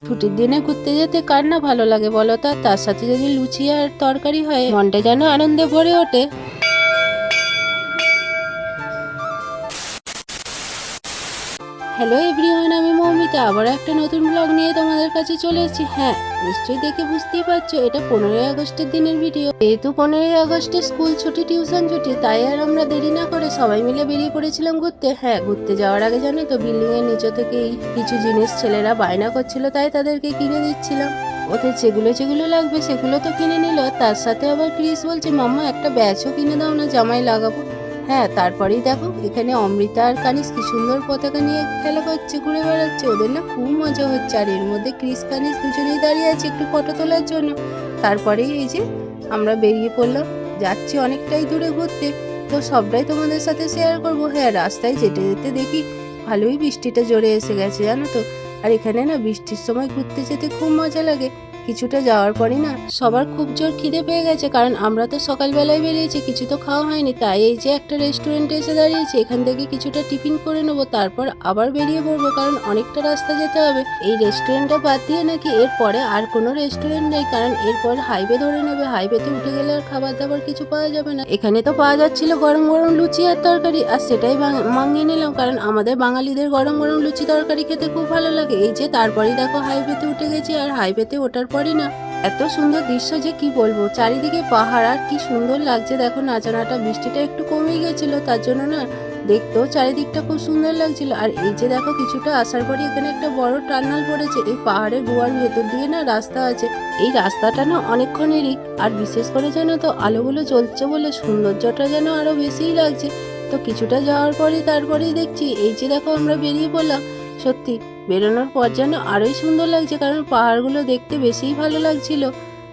ছুটির দিনে ঘুরতে যেতে কার না ভালো লাগে বলো তো? আর তার সাথে যদি লুচি আর তরকারি হয়, মনটা যেন আনন্দে ভরে ওঠে। হ্যালো এভরিওয়ান, আমি মৌমিতা আবার একটা নতুন ব্লগ নিয়ে তোমাদের কাছে চলে এসেছি। হ্যাঁ, নিশ্চয়ই দেখে বুঝতেই পারছো এটা 15ই আগস্টের দিনের ভিডিও। যেহেতু 15ই আগস্টে স্কুল ছুটি, টিউশন ছুটি, তাই আর আমরা দেরি না করে সবাই মিলে বেরিয়ে পড়েছিলাম ঘুরতে। হ্যাঁ, ঘুরতে যাওয়ার আগে জানো তো বিল্ডিং এর নিচে থেকেই কিছু জিনিস ছেলেরা বায়না করছিল, তাই তাদেরকে কিনে দিচ্ছিলাম। ওদের যেগুলো যেগুলো লাগবে সেগুলো তো কিনে নিল, তার সাথে আবার ক্রিস বলছে মাম্মা একটা ব্যাচও কিনে দাও না, জামাই লাগাবো। হ্যাঁ, তারপরেই দেখো এখানে অমৃতা আর কানিস কি সুন্দর পতাকা নিয়ে খেলা করছে, ঘুরে বেড়াচ্ছে, ওদের না খুব মজা হচ্ছে। আর এর মধ্যে ক্রিস কানিস দুজনেই দাঁড়িয়ে আছে একটু ফটো তোলার জন্য। তারপরেই এই যে আমরা বেরিয়ে পড়লাম, যাচ্ছি অনেকটাই দূরে ঘুরতে, তো সবটাই তোমাদের সাথে শেয়ার করবো। হ্যাঁ, রাস্তায় যেতে যেতে দেখি ভালোই বৃষ্টিটা জোরে এসে গেছে জানো তো। আর এখানে না বৃষ্টির সময় ঘুরতে যেতে খুব মজা লাগে। কিছুটা যাওয়ার পরই না সবার খুব জোর খিদে পেয়ে গেছে, কারণ আমরা তো সকালবেলায় বেরিয়েছি, কিছু তো খাওয়া হয়নি। তাই এই যে একটা রেস্টুরেন্টে এসে দাঁড়িয়েছি, এখান থেকে কিছুটা টিফিন করে নেবো, তারপর আবার বেরিয়ে পড়বো, কারণ অনেকটা রাস্তা যেতে হবে। এই রেস্টুরেন্টটা বাদ দিয়ে নাকি এরপরে আর কোনো রেস্টুরেন্ট নেই, কারণ এরপর হাইওয়ে ধরে নেবে, হাইওয়েতে উঠে গেলে আর খাবার দাবার কিছু পাওয়া যাবে না। এখানে তো পাওয়া যাচ্ছিল গরম গরম লুচি আর তরকারি, আর সেটাই মাঙিয়ে নিলাম, কারণ আমাদের বাঙালিদের গরম গরম লুচি তরকারি খেতে খুব ভালো লাগে। এই যে তারপরেই দেখো হাইওয়েতে উঠে গেছি, আর হাইওয়েতে ওঠার পরই না এত সুন্দর দৃশ্য যে কি বলবো, চারিদিকে পাহাড় আর কি সুন্দর লাগছে। দেখো নাচানাটা, বৃষ্টিটা একটু কমেই গেছিল, তার জন্য না দেখতেও চারিদিকটা খুব সুন্দর লাগছিল। আর এই যে দেখো কিছুটা আসার পরে এখানে একটা বড় টার্নাল পড়েছে, এই পাহাড়ের গুহার ভেতর দিয়ে না রাস্তা আছে। এই রাস্তাটা না অনেকক্ষণেরই, আর বিশেষ করে জানো তো আলোগুলো জ্বলছে বলে সৌন্দর্যটা যেন আরো বেশিই লাগছে। তো কিছুটা যাওয়ার পরে তারপরেই দেখছি এই যে দেখো আমরা বেরিয়ে পড়লাম। সত্যি বেরোনোর পর যেন আরোই সুন্দর লাগছে, কারণ পাহাড়গুলো দেখতে বেশিই ভালো লাগছিল।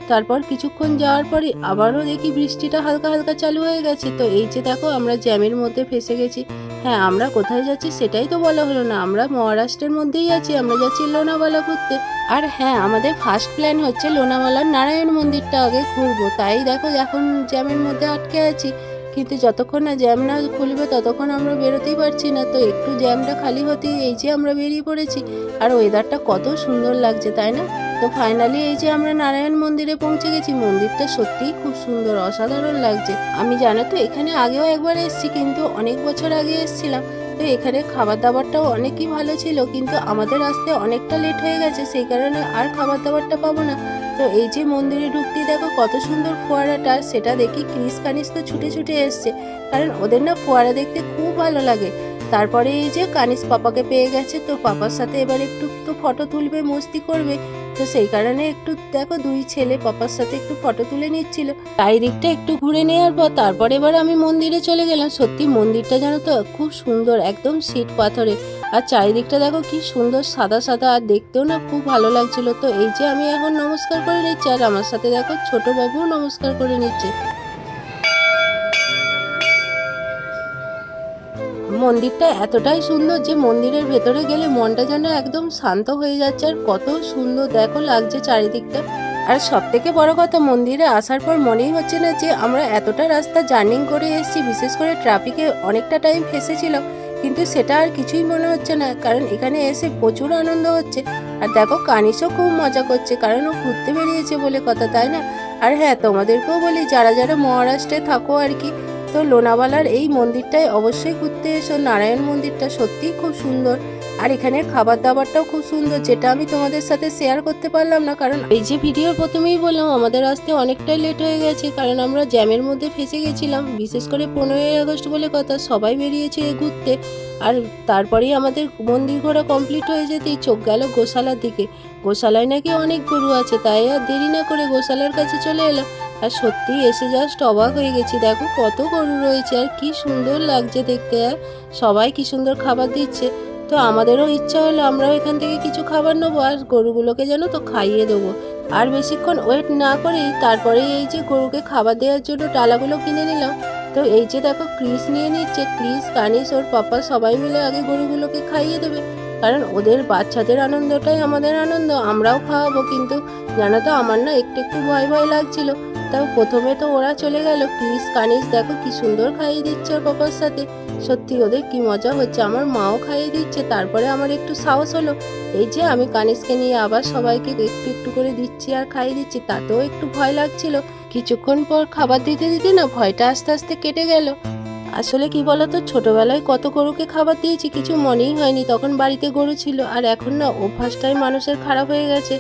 তারপর কিছুক্ষণ যাওয়ার পরে আবারও দেখি বৃষ্টিটা হালকা হালকা চালু হয়ে গেছে। তো এই যে দেখো আমরা জ্যামের মধ্যে ফেসে গেছি। হ্যাঁ, আমরা কোথায় যাচ্ছি সেটাই তো বলা হলো না, আমরা মহারাষ্ট্রের মধ্যেই আছি, আমরা যাচ্ছি লোনাওয়ালা ঘুরতে। আর হ্যাঁ, আমাদের ফার্স্ট প্ল্যান হচ্ছে লোনাওয়ালার নারায়ণ মন্দিরটা আগে ঘুরবো, তাই দেখো এখন জ্যামের মধ্যে আটকে আছি। কিন্তু যতক্ষণ না জ্যাম না খুলবে ততক্ষণ আমরা বেরোতেই পারছি না। তো একটু জ্যামটা খালি হতেই এই যে আমরা বেরিয়ে পড়েছি। আর ওয়েদারটা কত সুন্দর লাগছে তাই না? তো ফাইনালি এই যে আমরা নারায়ণ মন্দিরে পৌঁছে গেছি। মন্দিরটা সত্যিই খুব সুন্দর, অসাধারণ লাগছে। আমি জানো তো এখানে আগেও একবার এসেছি, কিন্তু অনেক বছর আগে এসেছিলাম। তো এখানে খাবার দাবারটাও অনেকই ভালো ছিল, কিন্তু আমাদের আসতে অনেকটা লেট হয়ে গেছে, সেই কারণে আর খাবার দাবারটা পাবো না। তো এই যে মন্দিরে ঢুকতেই দেখো কত সুন্দর ফোয়ারাটা, সেটা দেখি ক্রিস কানিস তো ছুটে ছুটে এসছে, কারণ ওদের না ফোয়ারা দেখতে খুব ভালো লাগে। তারপরে এই যে কানিস পাপাকে পেয়ে গেছে, তো পাপার সাথে এবার একটু তো ফটো তুলবে, মস্তি করবে। তো সেই কারণে একটু দেখো দুই ছেলে পাপার সাথে একটু ফটো তুলে নিচ্ছিল। চারিদিকটা একটু ঘুরে নেওয়ার পর তারপর এবার আমি মন্দিরে চলে গেলাম। সত্যি মন্দিরটা জানো তো খুব সুন্দর, একদম শ্বেত পাথরে। আর চারিদিকটা দেখো কি সুন্দর সাদা সাদা, আর দেখতেও না খুব ভালো লাগছিল। তো এই যে আমি এখন নমস্কার করে নিচ্ছি, আর আমার সাথে দেখো ছোট বাবুও নমস্কার করে নিচ্ছে। মন্দিরটা এতটাই সুন্দর যে মন্দিরের ভেতরে গেলে মনটা যেন একদম শান্ত হয়ে যাচ্ছে, আর কত সুন্দর দেখো লাগছে চারিদিকটা। আর সব থেকে বড় কথা, মন্দিরে আসার পর মনেই হচ্ছে না যে আমরা এতটা রাস্তা জার্নিং করে এসেছি। বিশেষ করে ট্রাফিকে অনেকটা টাইম ফেসেছিলাম, কিন্তু সেটা আর কিছুই মনে হচ্ছে না, কারণ এখানে এসে প্রচুর আনন্দ হচ্ছে। আর দেখো কানিসও খুব মজা করছে, কারণ ও ঘুরতে বেরিয়েছে বলে কথা তাই না? আর হ্যাঁ, তোমাদেরকেও বলি যারা যারা মহারাষ্ট্রে থাকো আর কি, তো লোনাওয়ালার এই মন্দিরটায় অবশ্যই ঘুরতে এসো। নারায়ণ মন্দিরটা সত্যিই খুব সুন্দর, আর এখানের খাবার দাবারটাও খুব সুন্দর, যেটা আমি তোমাদের সাথে শেয়ার করতে পারলাম না, কারণ এই যে ভিডিওর প্রথমেই বললাম আমাদের আসতে অনেকটাই লেট হয়ে গেছে, কারণ আমরা জ্যামের মধ্যে ফেসে গেছিলাম। বিশেষ করে 15ই আগস্ট বলে কথা, সবাই বেরিয়েছে ঘুরতে। আর তারপরেই আমাদের মন্দির ঘোরা কমপ্লিট হয়ে যেতেই চোখ গেল গোশালার দিকে। গোশালায় নাকি অনেক গরু আছে, তাই আর দেরি না করে গোশালার কাছে চলে এলাম। আর সত্যি এসে জাস্ট অবাক হয়ে গেছি, দেখো কত গরু রয়েছে আর কি সুন্দর লাগছে দেখতে। আর সবাই কি সুন্দর খাবার দিচ্ছে। তো আমাদেরও ইচ্ছা হলো আমরাও এখান থেকে কিছু খাবার নেবো, আর গরুগুলোকে যেন তো খাইয়ে দেবো। আর বেশিক্ষণ ওয়েট না করেই তারপরে এই যে গরুকে খাবার দেওয়ার জন্য ডালাগুলো কিনে নিলাম। তো এই যে দেখো ক্রিস নিয়ে নিচ্ছে, ক্রিস কানিস ওর পাপা সবাই মিলে আগে গরুগুলোকে খাইয়ে দেবে, কারণ ওদের বাচ্চাদের আনন্দটাই আমাদের আনন্দ, আমরাও খাওয়াবো। কিন্তু জানো তো আমার না একটু একটু ভয় ভয় লাগছিল। তাও প্রথমে তো ওরা চলে গেল, ক্রিস কানিস দেখো কি সুন্দর খাইয়ে দিচ্ছে ওর পাপার সাথে। সত্যি ওদের কি মজা হচ্ছে, আমার মাও খাইয়ে দিচ্ছে। তারপরে আমার একটু সাহস হলো, এই যে আমি কানিজকে নিয়ে আবার সবাইকে একটু একটু করে দিচ্ছি আর খাইয়ে দিচ্ছি, তাতেও একটু ভয় লাগছিল। কিছুক্ষণ পর খাবার দিতে দিতে না ভয়টা আস্তে আস্তে কেটে গেল। আসলে কি বলতো, ছোটবেলায় কত গরুকে খাবার দিয়েছি, কিছু মনেই হয়নি তখন বাড়িতে গরু ছিল। আর এখন না অভ্যাসটাই মানুষের খারাপ হয়ে গেছে,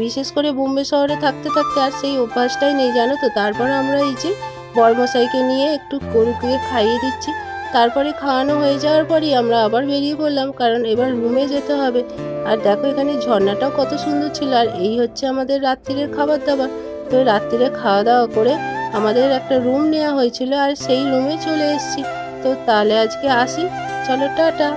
বিশেষ করে বোম্বে শহরে থাকতে থাকতে আর সেই অভ্যাসটাই নেই, জানো তো। তারপর আমরা এই যে বড়মশাইকে নিয়ে একটু গরুকে খাইয়ে দিচ্ছি। তারপরে খাওয়ানো হয়ে যাওয়ার পরই আমরা আবার বেরিয়ে পড়লাম, কারণ এবার রুমে যেতে হবে। আর দেখো এখানে ঝর্ণাটাও কত সুন্দর ছিল। আর এই হচ্ছে আমাদের রাত্রিরের খাবার দাবার। তো রাত্রিরে খাওয়া দাওয়া করে আমাদের একটা রুম নেওয়া হয়েছিল, আর সেই রুমে চলে এসেছি। তো তাহলে আজকে আসি, চলো টাটা।